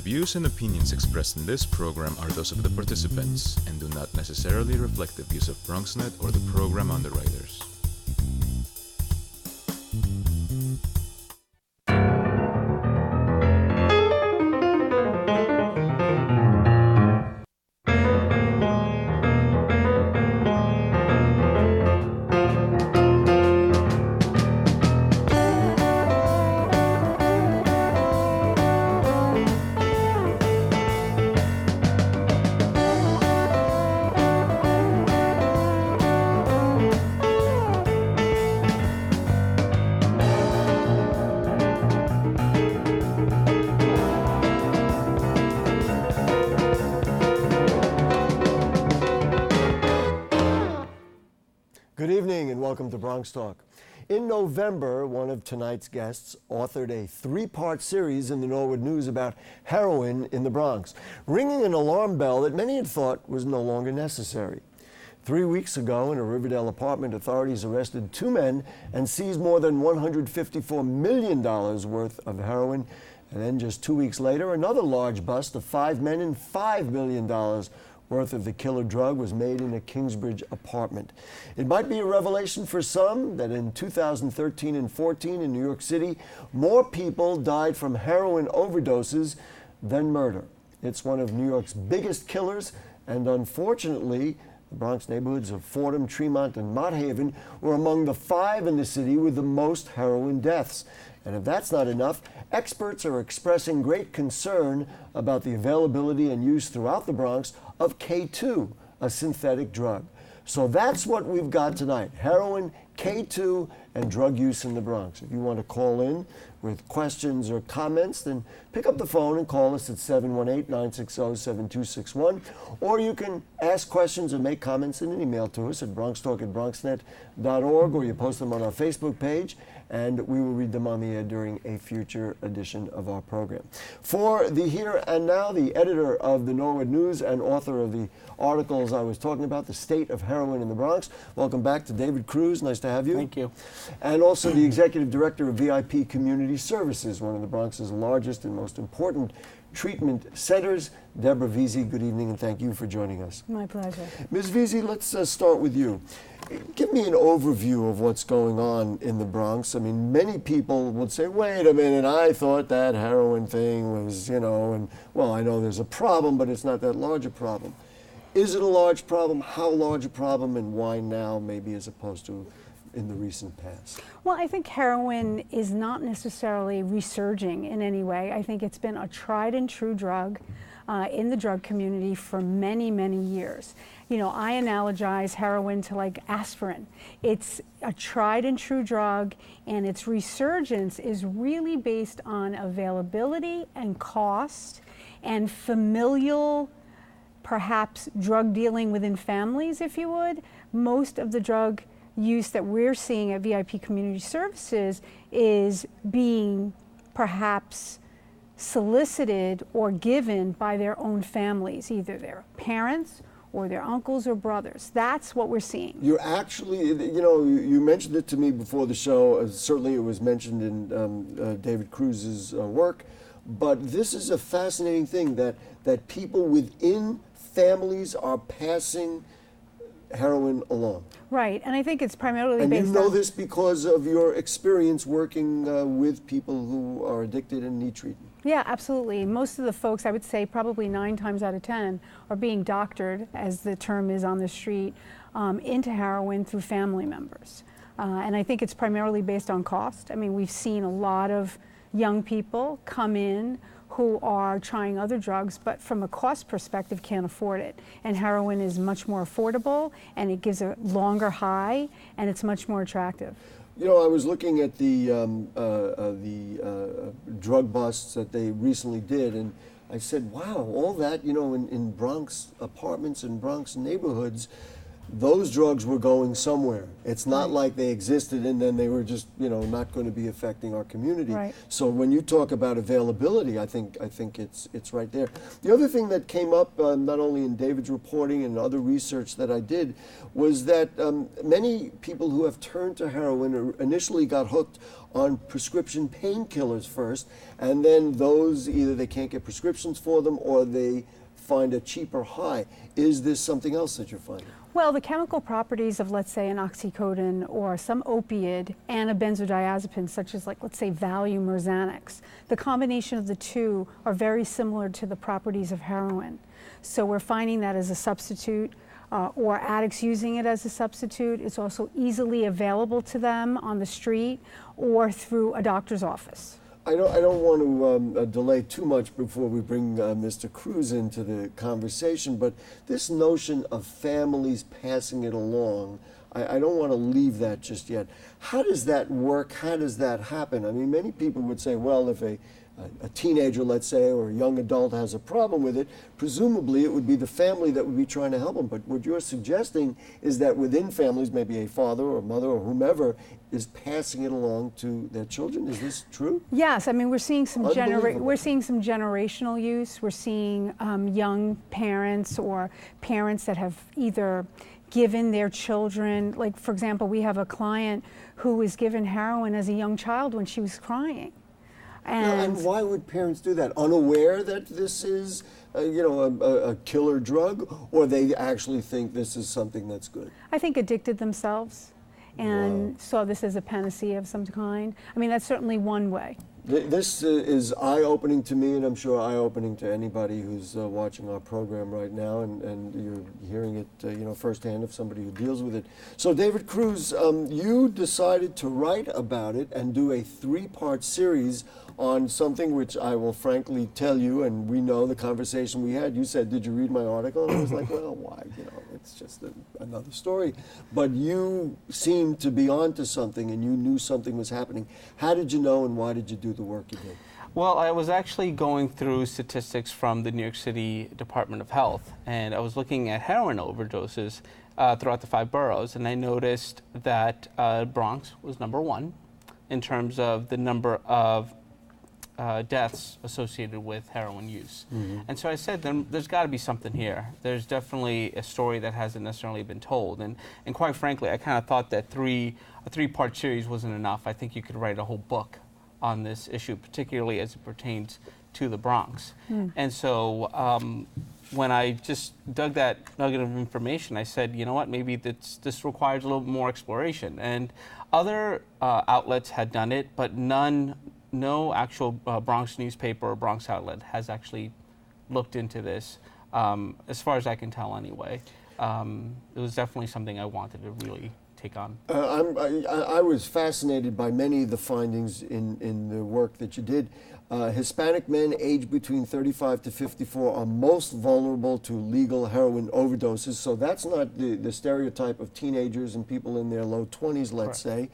views and opinions expressed in this program are those of the participants and do not necessarily reflect the views of BronxNet or the program underwriters. Good evening and welcome to Bronxtalk. In November, one of tonight's guests authored a three-part series in the Norwood News about heroin in the Bronx, ringing an alarm bell that many had thought was no longer necessary. 3 weeks ago, in a Riverdale apartment, authorities arrested two men and seized more than $154 million worth of heroin. And then just 2 weeks later, another large bust of 5 men and $5 million worth of the killer drug was made in a Kingsbridge apartment. It might be a revelation for some that in 2013 and 14 in New York City, more people died from heroin overdoses than murder. It's one of New York's biggest killers, and unfortunately, the Bronx neighborhoods of Fordham, Tremont, and Mott Haven were among the 5 in the city with the most heroin deaths. And if that's not enough, experts are expressing great concern about the availability and use throughout the Bronx of K2, a synthetic drug. So that's what we've got tonight: heroin, K2, and drug use in the Bronx. If you want to call in with questions or comments, then pick up the phone and call us at 718-960-7261. Or you can ask questions or make comments in an email to us at bronxtalk@bronxnet.org, or you post them on our Facebook page, and we will read them on the air during a future edition of our program. For the Here and Now, the editor of the Norwood News and author of the articles I was talking about, The State of Heroin in the Bronx, welcome back to David Cruz. Nice to have you. Thank you. And also the executive director of VIP Community Services, one of the Bronx's largest and most important treatment centers, Deborah Vizzi. Good evening, and thank you for joining us. My pleasure. Ms. Vizzi, let's start with you. Give me an overview of what's going on in the Bronx. I mean, many people would say, wait a minute, I thought that heroin thing was, and well, I know there's a problem, but it's not that large a problem. Is it a large problem? How large a problem, and why now, maybe, as opposed to in the recent past? Well, I think heroin is not necessarily resurging in any way. I think it's been a tried and true drug in the drug community for many, many years. I analogize heroin to like aspirin. It's a tried and true drug, and its resurgence is really based on availability and cost and familial, perhaps drug dealing within families, if you would. Most of the drug use that we're seeing at VIP Community Services is being perhaps solicited or given by their own families, either their parents or their uncles or brothers. That's what we're seeing. You're actually, you mentioned it to me before the show. Certainly it was mentioned in David Cruz's work. But this is a fascinating thing that people within families are passing heroin along. Right, and I think it's primarily and based on... And you know this because of your experience working with people who are addicted and need treatment. Yeah, absolutely. Most of the folks, I would say probably 9 times out of 10, are being doctored, as the term is on the street, into heroin through family members. And I think it's primarily based on cost. I mean, we've seen a lot of young people come in who are trying other drugs, but from a cost perspective can't afford it. And heroin is much more affordable, and it gives a longer high, and it's much more attractive. I was looking at the drug busts that they recently did, and I said, wow, all that, in Bronx apartments and Bronx neighborhoods, those drugs were going somewhere. It's not like they existed and then they were just, not going to be affecting our community. Right. So when you talk about availability, I think it's right there. The other thing that came up, not only in David's reporting and other research that I did, was that many people who have turned to heroin initially got hooked on prescription painkillers first, and then those, either they can't get prescriptions for them or they find a cheaper high. Is this something else that you're finding? Well, the chemical properties of, let's say, an oxycodone or some opiate and a benzodiazepine, such as, like, let's say, Valium or Xanax, the combination of the two are very similar to the properties of heroin. So we're finding that as a substitute, or addicts using it as a substitute. It's also easily available to them on the street or through a doctor's office. I don't want to delay too much before we bring Mr. Cruz into the conversation, but this notion of families passing it along, I don't want to leave that just yet. How does that work? How does that happen? I mean, many people would say, well, if a teenager, let's say, or a young adult has a problem with it, presumably it would be the family that would be trying to help them. But what you're suggesting is that within families, maybe a father or mother or whomever is passing it along to their children. Is this true? Yes, I mean, we're seeing some generational use. We're seeing young parents or parents that have either given their children, like, for example, we have a client who was given heroin as a young child when she was crying. And why would parents do that? Unaware that this is, a killer drug, or they actually think this is something that's good? I think addicted themselves and saw this as a panacea of some kind. I mean, that's certainly one way. This is eye-opening to me, and I'm sure eye-opening to anybody who's watching our program right now, and you're hearing it, firsthand of somebody who deals with it. So, David Cruz, you decided to write about it and do a 3-part series on something which I will frankly tell you, and we know the conversation we had. You said, "Did you read my article?" And I was like, "Well, why? It's just another story." But you seemed to be onto something, and you knew something was happening. How did you know, and why did you do the work you did? Well, I was actually going through statistics from the New York City Department of Health, and I was looking at heroin overdoses throughout the 5 boroughs, and I noticed that Bronx was #1 in terms of the number of deaths associated with heroin use. Mm-hmm. And so I said, there's got to be something here. There's definitely a story that hasn't necessarily been told. And quite frankly, I kind of thought that a 3-part series wasn't enough. I think you could write a whole book on this issue, particularly as it pertains to the Bronx. Mm. And so when I just dug that nugget of information, I said, you know what, maybe this requires a little bit more exploration. And other outlets had done it, but no actual Bronx newspaper or Bronx outlet has actually looked into this, as far as I can tell anyway. It was definitely something I wanted to really take on. I was fascinated by many of the findings in the work that you did. Hispanic men aged between 35 to 54 are most vulnerable to legal heroin overdoses. So that's not the stereotype of teenagers and people in their low 20s, let's say.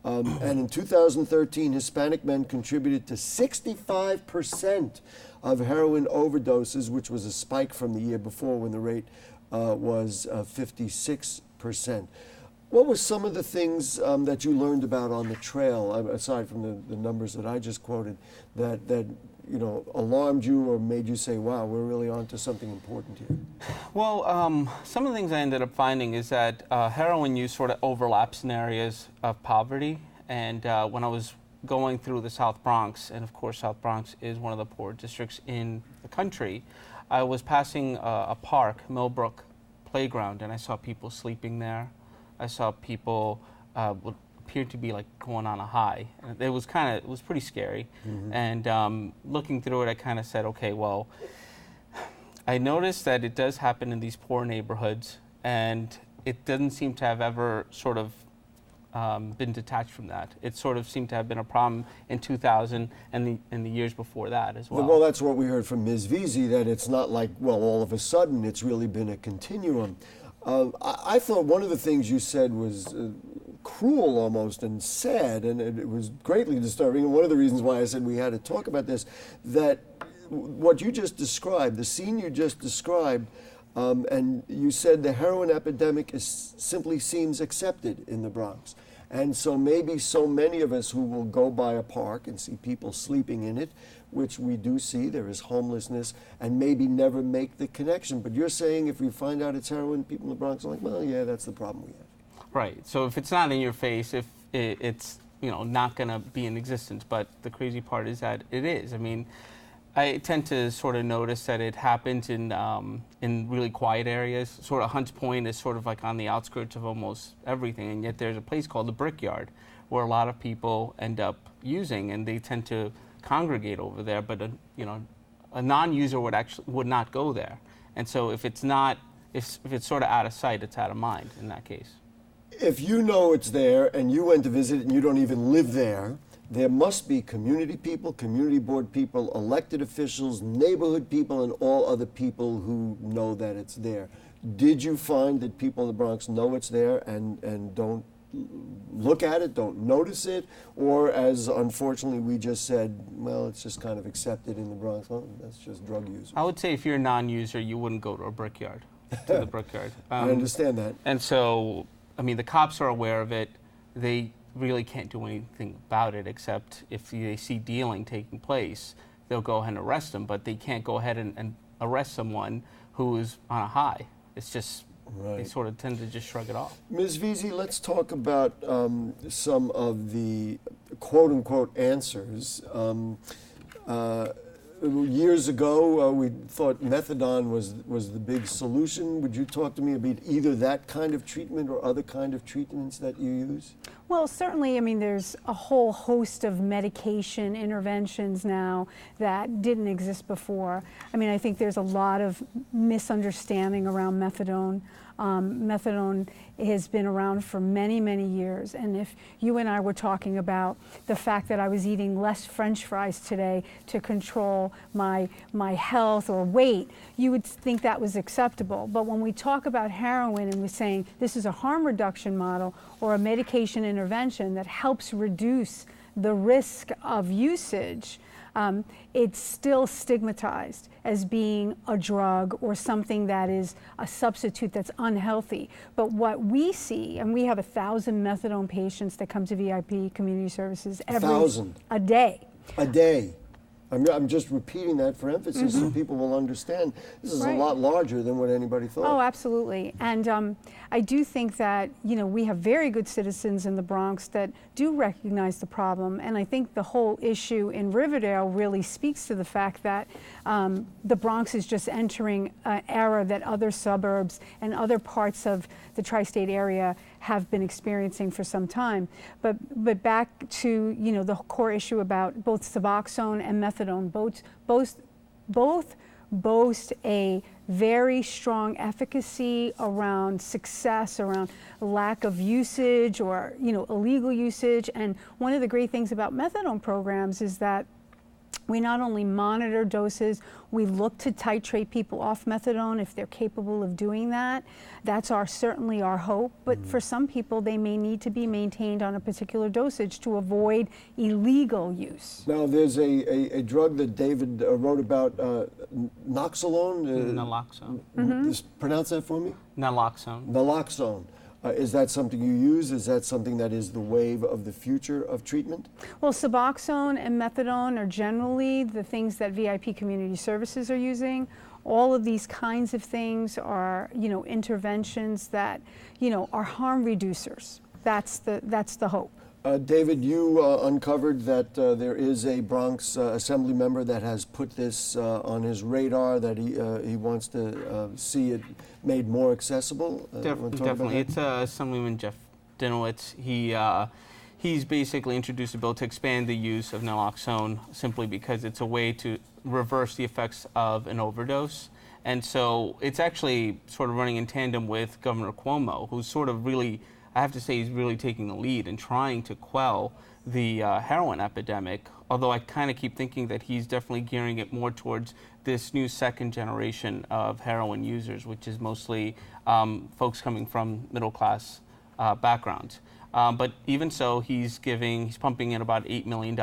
And in 2013, Hispanic men contributed to 65% of heroin overdoses, which was a spike from the year before when the rate was 56%. What were some of the things that you learned about on the trail, aside from the numbers that I just quoted, that alarmed you or made you say, wow, we're really onto something important here? Well, some of the things I ended up finding is that heroin use sort of overlaps in areas of poverty. And when I was going through the South Bronx, and of course South Bronx is one of the poor districts in the country, I was passing a park, Millbrook Playground, and I saw people sleeping there. I saw people what appeared to be like going on a high. And it was pretty scary. Mm-hmm. And looking through it, I kind of said, okay, well, I noticed that it does happen in these poor neighborhoods, and it doesn't seem to have ever sort of been detached from that. It sort of seemed to have been a problem in 2000 and the years before that as well. Well, that's what we heard from Ms. Vizzi, that it's not like, well, all of a sudden, it's really been a continuum. I thought one of the things you said was cruel almost and sad, and it was greatly disturbing. And one of the reasons why I said we had to talk about this, that what you just described, the scene you just described, And you said the heroin epidemic simply seems accepted in the Bronx. And so maybe so many of us who will go by a park and see people sleeping in it, which we do see, there is homelessness, and maybe never make the connection. But you're saying if we find out it's heroin, people in the Bronx are like, well, yeah, that's the problem we have. Right. So if it's not in your face, if it's not going to be in existence, but the crazy part is that it is. I mean, I tend to sort of notice that it happens in really quiet areas. Sort of Hunts Point is sort of like on the outskirts of almost everything, and yet there's a place called the Brickyard where a lot of people end up using, and they tend to congregate over there. But a non-user would not go there, and so if it's sort of out of sight, it's out of mind in that case. If you know it's there and you went to visit it and you don't even live there, there must be community people, community board people, elected officials, neighborhood people, and all other people who know that it's there. Did you find that people in the Bronx know it's there and don't look at it, don't notice it? Or as unfortunately we just said, well, it's just kind of accepted in the Bronx. Well, that's just drug users. I would say if you're a non-user, you wouldn't go to a Brickyard, to the Brickyard. I understand that. And so, I mean, the cops are aware of it. They really can't do anything about it except if they see dealing taking place, they'll go ahead and arrest them, but they can't go ahead and arrest someone who is on a high. It's just, right. They sort of tend to just shrug it off. Ms. Vizzi, let's talk about some of the quote-unquote answers. Years ago, we thought methadone was the big solution. Would you talk to me about either that kind of treatment or other kind of treatments that you use? Well, certainly, I mean, there's a whole host of medication interventions now that didn't exist before. I mean, I think there's a lot of misunderstanding around methadone. Methadone has been around for many, many years. And if you and I were talking about the fact that I was eating less French fries today to control my health or weight, you would think that was acceptable. But when we talk about heroin and we're saying this is a harm reduction model or a medication intervention that helps reduce the risk of usage, it's still stigmatized as being a drug or something that is a substitute that's unhealthy. But what we see, and we have 1,000 methadone patients that come to VIP Community Services a day. A day. I'm just repeating that for emphasis so people will understand. This is a lot larger than what anybody thought. Oh, absolutely. And I do think that, we have very good citizens in the Bronx that do recognize the problem. And I think the whole issue in Riverdale really speaks to the fact that the Bronx is just entering an era that other suburbs and other parts of the tri-state area have been experiencing for some time. But back to, the core issue about both Suboxone and methadone, both boast a very strong efficacy around success, around lack of usage or, illegal usage. And one of the great things about methadone programs is that we not only monitor doses, we look to titrate people off methadone if they're capable of doing that. That's certainly our hope. But for some people, they may need to be maintained on a particular dosage to avoid illegal use. Now, there's a drug that David wrote about, Naloxone. Naloxone. Just pronounce that for me? Naloxone. Naloxone. Is that something you use? Is that something that is the wave of the future of treatment? Well, Suboxone and methadone are generally the things that VIP Community Services are using. All of these kinds of things are, interventions that, are harm reducers. That's the hope. David, you uncovered that there is a Bronx Assembly member that has put this on his radar, that he wants to see it made more accessible. Definitely. It's Assemblyman Jeff Dinowitz. He's basically introduced a bill to expand the use of naloxone simply because it's a way to reverse the effects of an overdose. And so it's actually sort of running in tandem with Governor Cuomo, who's sort of really, I have to say, he's really taking the lead in trying to quell the heroin epidemic, although I kind of keep thinking that he's definitely gearing it more towards this new second generation of heroin users, which is mostly folks coming from middle-class backgrounds. But even so, he's pumping in about $8 million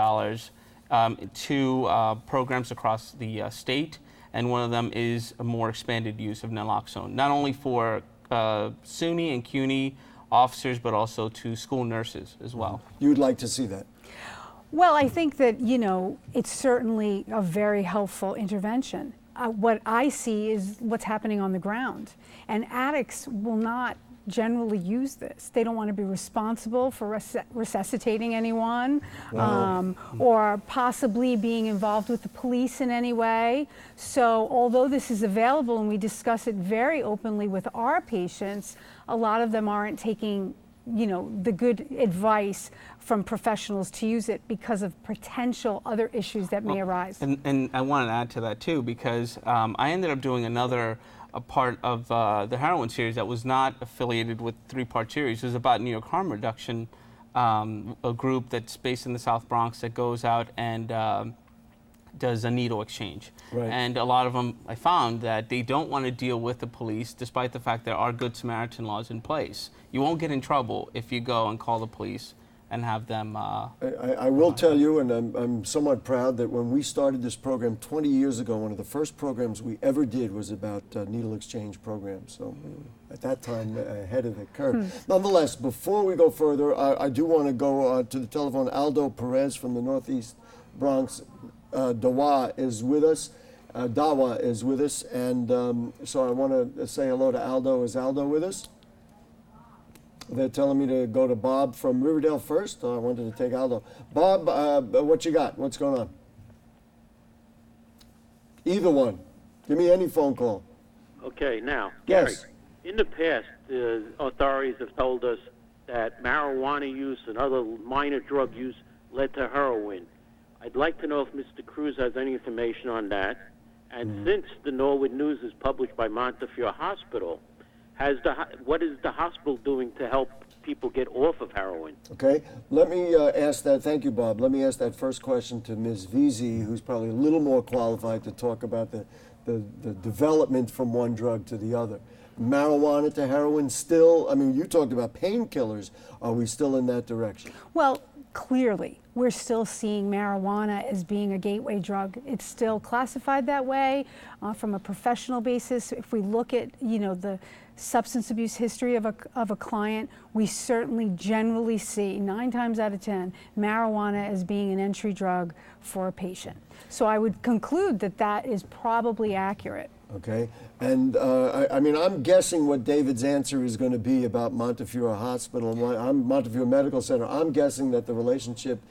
to programs across the state, and one of them is a more expanded use of naloxone, not only for SUNY and CUNY officers, but also to school nurses as well. You'd like to see that? Well, I think that, you know, it's certainly a very helpful intervention. What I see is what's happening on the ground, and addicts will not generally use this. They don't want to be responsible for resuscitating anyone, or possibly being involved with the police in any way. So although this is available and we discuss it very openly with our patients, a lot of them aren't taking, you know, the good advice from professionals to use it because of potential other issues that may arise. And I want to add to that too, because I ended up doing a part of the heroin series that was not affiliated with the 3-part series. It was about New York harm reduction, a group that's based in the South Bronx that goes out and does a needle exchange. Right. And a lot of them, I found that they don't want to deal with the police, despite the fact there are Good Samaritan laws in place. You won't get in trouble if you go and call the police and have them. I will tell you, and I'm somewhat proud, that when we started this program 20 years ago, one of the first programs we ever did was about needle exchange programs. So at that time, ahead of the curve. Nonetheless, before we go further, I do want to go to the telephone. Aldo Perez from the Northeast Bronx, Dawa is with us. And so I want to say hello to Aldo. Is Aldo with us? They're telling me to go to Bob from Riverdale first. I wanted to take Aldo. Bob, what you got? What's going on? Either one. Give me any phone call. Okay, now, Yes. Gary, in the past, the authorities have told us that marijuana use and other minor drug use led to heroin. I'd like to know if Mr. Cruz has any information on that. And since the Norwood News is published by Montefiore Hospital, what is the hospital doing to help people get off of heroin? Okay, let me ask that. Thank you, Bob. Let me ask that first question to Ms. Vizzi, who's probably a little more qualified to talk about the development from one drug to the other. Marijuana to heroin still, I mean, you talked about painkillers. Are we still in that direction? Well, clearly, we're still seeing marijuana as being a gateway drug. It's still classified that way from a professional basis. If we look at, you know, the substance abuse history of a client, we certainly generally see 9 times out of 10 marijuana as being an entry drug for a patient. So I would conclude that that is probably accurate. Okay, and I mean, I'm guessing what David's answer is going to be about Montefiore Hospital, Montefiore Medical Center. I'm guessing that the relationship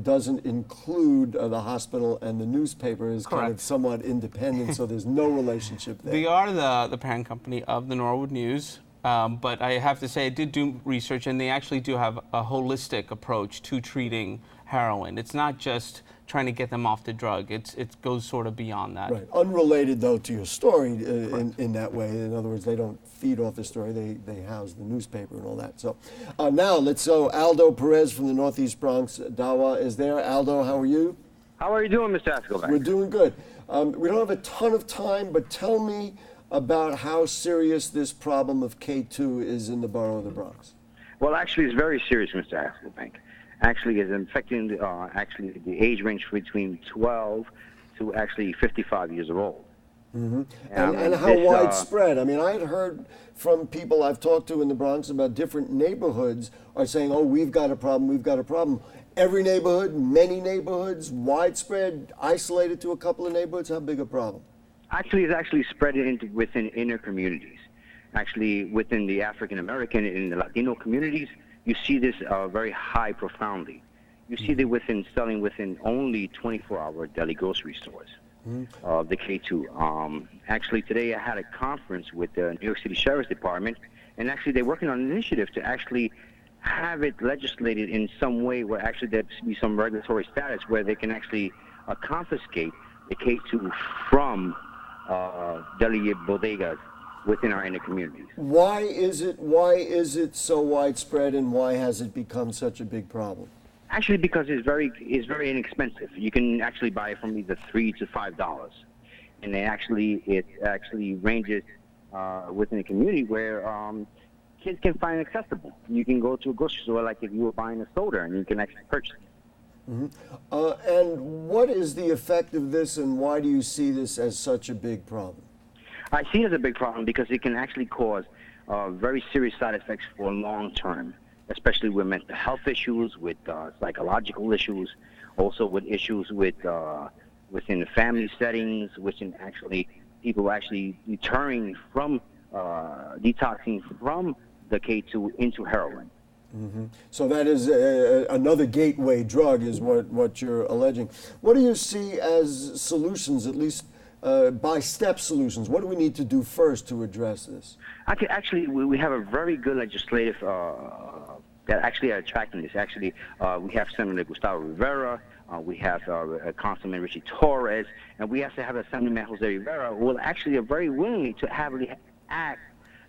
doesn't include the hospital, and the newspaper is kind of somewhat independent, so there's no relationship there. They are the parent company of the Norwood News, but I have to say I did do research, and they actually do have a holistic approach to treating heroin. It's not just trying to get them off the drug. It goes sort of beyond that. Right. Unrelated, though, to your story in that way. In other words, they don't feed off the story. They house the newspaper and all that. So now let's go. Aldo Perez from the Northeast Bronx. Dawa is there. Aldo, how are you? How are you doing, Mr. Escobar? We're doing good. We don't have a ton of time, but tell me about how serious this problem of K2 is in the borough of the Bronx. Well, actually, it's very serious, Mr. Escobar. Actually, it's affecting actually the age range between 12 to actually 55 years old. Mm-hmm. And how widespread? I mean, I had heard from people I've talked to in the Bronx about different neighborhoods are saying, oh, we've got a problem, we've got a problem. Every neighborhood, many neighborhoods, widespread, isolated to a couple of neighborhoods, how big a problem? Actually, it's actually spread within inner communities. Actually, within the African American and the Latino communities, you see this very high profoundly. You see that selling within only 24-hour deli grocery stores of the K2. Actually, today I had a conference with the New York City Sheriff's Department, and actually they're working on an initiative to actually have it legislated in some way where actually there should be some regulatory status where they can actually confiscate the K2 from deli bodegas within our inner communities. Why is it so widespread, and why has it become such a big problem? Actually, because it's very inexpensive. You can actually buy it from either $3 to $5, and it actually ranges within a community where kids can find it accessible. You can go to a grocery store like if you were buying a soda, and you can actually purchase it. And what is the effect of this, and why do you see this as such a big problem? I see it as a big problem because it can actually cause very serious side effects for long term, especially with mental health issues, with psychological issues, also with issues with within the family settings, which can actually people actually returning from detoxing from the K2 into heroin. So that is another gateway drug, is what you're alleging. What do you see as solutions, at least by-step solutions? What do we need to do first to address this? Actually, we have a very good legislative that actually are tracking this. Actually, we have Senator Gustavo Rivera, we have Councilman Richie Torres, and we also have Assemblyman Jose Rivera, who will actually are very willingly to heavily act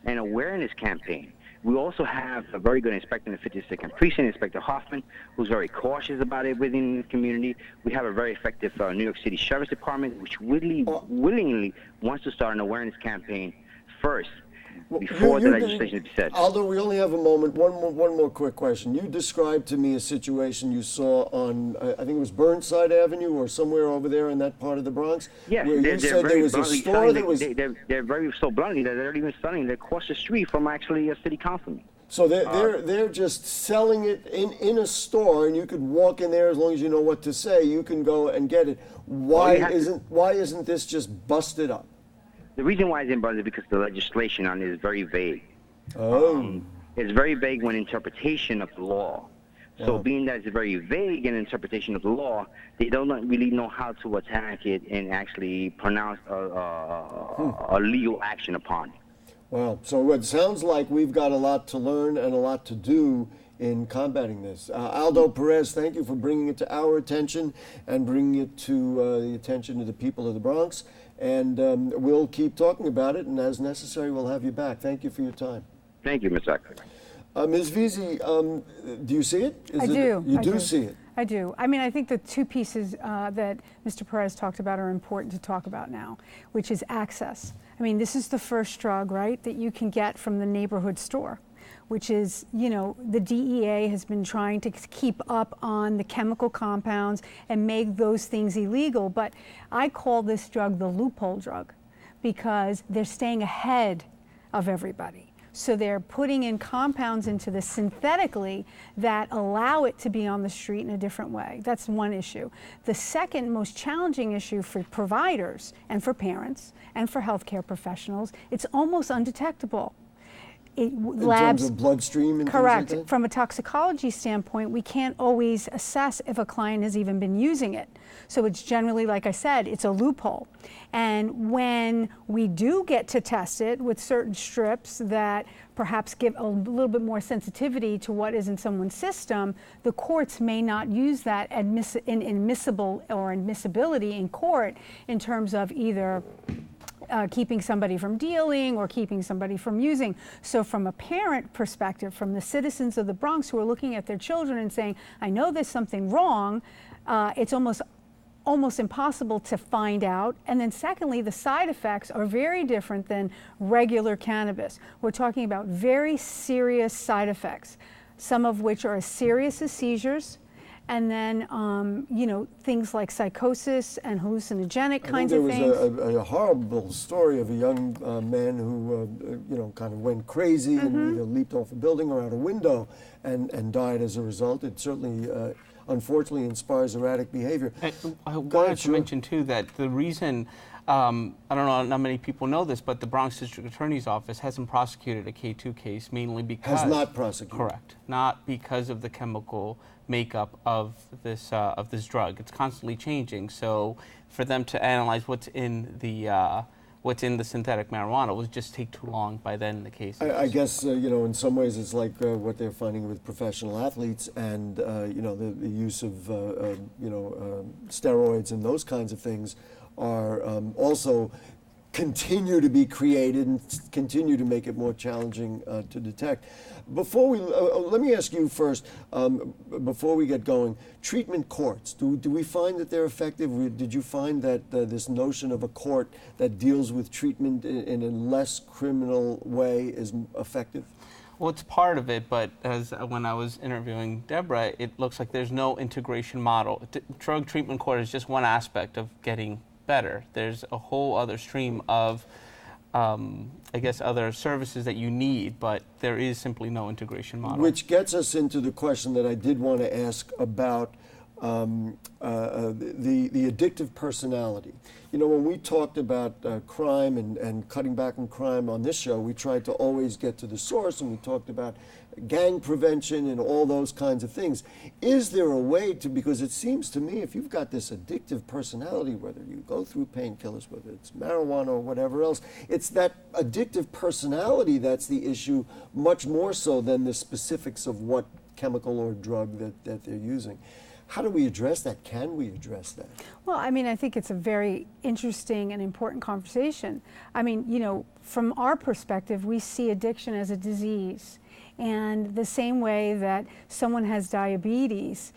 an awareness campaign. We also have a very good inspector in the 52nd Precinct, Inspector Hoffman, who's very cautious about it within the community. We have a very effective New York City Sheriff's Department, which willingly wants to start an awareness campaign first, before the legislation is set. Aldo, we only have a moment. One more quick question. You described to me a situation you saw on, I think it was Burnside Avenue or somewhere over there in that part of the Bronx. Yes, where you said there was a store that was... They're very so bluntly that they're even selling it across the street from actually a city councilman. So they're just selling it in a store, and you could walk in there as long as you know what to say. You can go and get it. Why isn't this just busted up? The reason why it's in Brazil is because the legislation on it is very vague. Oh. It's very vague when interpretation of the law. So being that it's very vague in interpretation of the law, they don't really know how to attack it and actually pronounce a legal action upon it. Wow. So it sounds like we've got a lot to learn and a lot to do in combating this. Aldo Perez, thank you for bringing it to our attention and bringing it to the attention of the people of the Bronx. And we'll keep talking about it, and as necessary, we'll have you back. Thank you for your time. Thank you, Ms. Zachary. Ms. Vizzi, do you see it? I do. You do see it? I do. I mean, I think the two pieces that Mr. Perez talked about are important to talk about now, which is access. I mean, this is the first drug, right, that you can get from the neighborhood store, which is, you know, the DEA has been trying to keep up on the chemical compounds and make those things illegal. But I call this drug the loophole drug because they're staying ahead of everybody. So they're putting in compounds into this synthetically that allow it to be on the street in a different way. That's one issue. The second most challenging issue for providers and for parents and for healthcare professionals, it's almost undetectable. In terms of bloodstream and correct. things like that? From a toxicology standpoint, we can't always assess if a client has even been using it. So it's generally, like I said, it's a loophole. And when we do get to test it with certain strips that perhaps give a little bit more sensitivity to what is in someone's system, the courts may not use that admissible or admissibility in court in terms of either keeping somebody from dealing or keeping somebody from using. So from a parent perspective, from the citizens of the Bronx who are looking at their children and saying, I know there's something wrong, it's almost impossible to find out. And then secondly, the side effects are very different than regular cannabis. We're talking about very serious side effects, some of which are as serious as seizures, and then, you know, things like psychosis and hallucinogenic kinds of things. There was a horrible story of a young man who, you know, kind of went crazy and either leaped off a building or out a window and died as a result. It certainly, unfortunately, inspires erratic behavior. I wanted to mention, too, that the reason, I don't know how many people know this, but the Bronx District Attorney's Office hasn't prosecuted a K2 case mainly because... Has not prosecuted. Correct. Not because of the chemical makeup of this drug. It's constantly changing. So for them to analyze what's in the synthetic marijuana would just take too long by then the case. I guess, you know, in some ways it's like what they're finding with professional athletes and, you know, the use of, you know, steroids and those kinds of things are also continue to be created and continue to make it more challenging to detect. Before we, let me ask you first, before we get going, treatment courts, do we find that they're effective? Did you find that this notion of a court that deals with treatment in a less criminal way is effective? Well, it's part of it, but when I was interviewing Deborah, it looks like there's no integration model. Drug treatment court is just one aspect of getting better. There's a whole other stream of, I guess, other services that you need, but there is simply no integration model. Which gets us into the question that I did want to ask about the addictive personality. You know, when we talked about crime and cutting back on crime on this show, we tried to always get to the source, and we talked about gang prevention and all those kinds of things. Is there a way to, because it seems to me if you've got this addictive personality, whether you go through painkillers, whether it's marijuana or whatever else, it's that addictive personality that's the issue much more so than the specifics of what chemical or drug that they're using. How do we address that? Can we address that? Well, I mean, I think it's a very interesting and important conversation. I mean, you know, from our perspective, we see addiction as a disease. And the same way that someone has diabetes,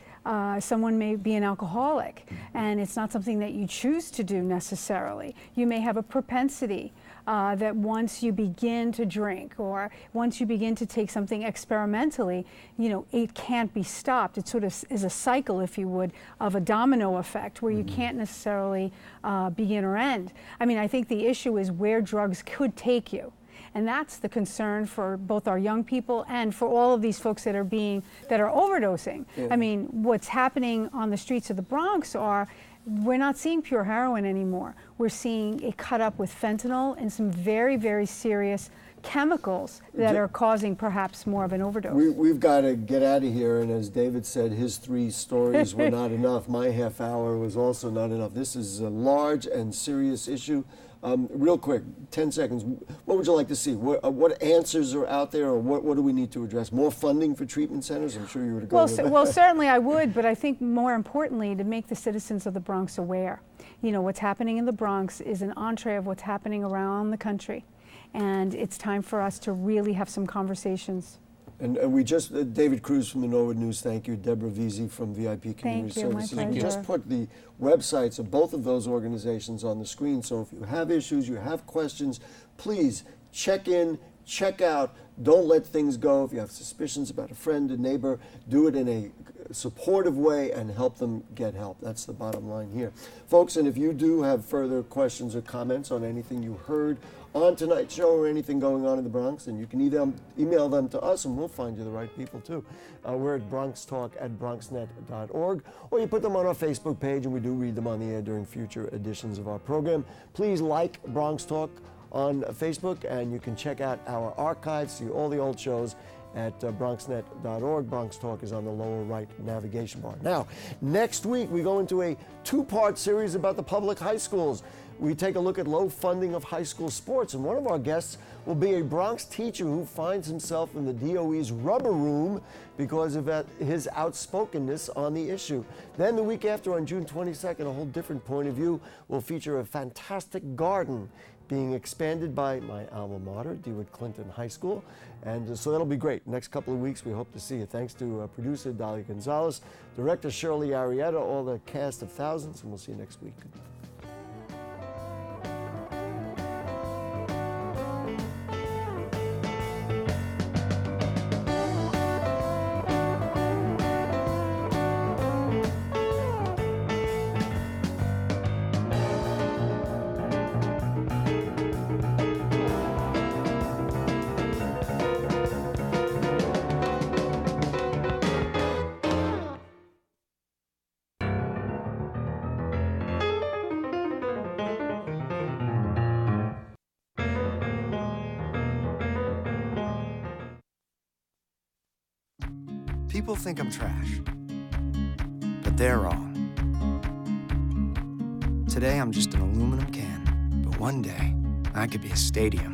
someone may be an alcoholic, and it's not something that you choose to do necessarily. You may have a propensity that once you begin to drink or once you begin to take something experimentally, you know, it can't be stopped. It sort of is a cycle, if you would, of a domino effect where you can't necessarily begin or end. I mean, I think the issue is where drugs could take you. And that's the concern for both our young people and for all of these folks that are overdosing. Yeah. I mean, what's happening on the streets of the Bronx we're not seeing pure heroin anymore. We're seeing it cut up with fentanyl and some very, very serious chemicals that are causing perhaps more of an overdose. We've got to get out of here, and as David said, his 3 stories were not enough. My half hour was also not enough. This is a large and serious issue. Real quick, 10 seconds, what would you like to see? What answers are out there, or what do we need to address? More funding for treatment centers? I'm sure you would agree with that. Well, certainly I would, but I think more importantly, to make the citizens of the Bronx aware. You know, what's happening in the Bronx is an entree of what's happening around the country, and it's time for us to really have some conversations. And we just, David Cruz from the Norwood News, thank you. Deborah Vizzi from VIP Community Services. My pleasure. We just put the websites of both of those organizations on the screen, so if you have issues, you have questions, please check in, check out. Don't let things go. If you have suspicions about a friend, a neighbor, do it in a supportive way and help them get help. That's the bottom line here. Folks, and if you do have further questions or comments on anything you heard on tonight's show or anything going on in the Bronx, and you can email them to us and we'll find you the right people too. We're at bronxtalk@bronxnet.org, or you put them on our Facebook page and we do read them on the air during future editions of our program. Please like Bronx Talk on Facebook, and you can check out our archives, see all the old shows at bronxnet.org. Bronx Talk is on the lower right navigation bar. Now, next week we go into a 2-part series about the public high schools. We take a look at low funding of high school sports, and one of our guests will be a Bronx teacher who finds himself in the DOE's rubber room because of his outspokenness on the issue. Then the week after, on June 22nd, a whole different point of view will feature a fantastic garden being expanded by my alma mater, DeWitt Clinton High School. And so that'll be great. Next couple of weeks, we hope to see you. Thanks to producer Dahlia Gonzalez, director Shirley Arrieta, all the cast of thousands, and we'll see you next week. Goodbye. People think I'm trash, but they're wrong. Today I'm just an aluminum can, but one day I could be a stadium.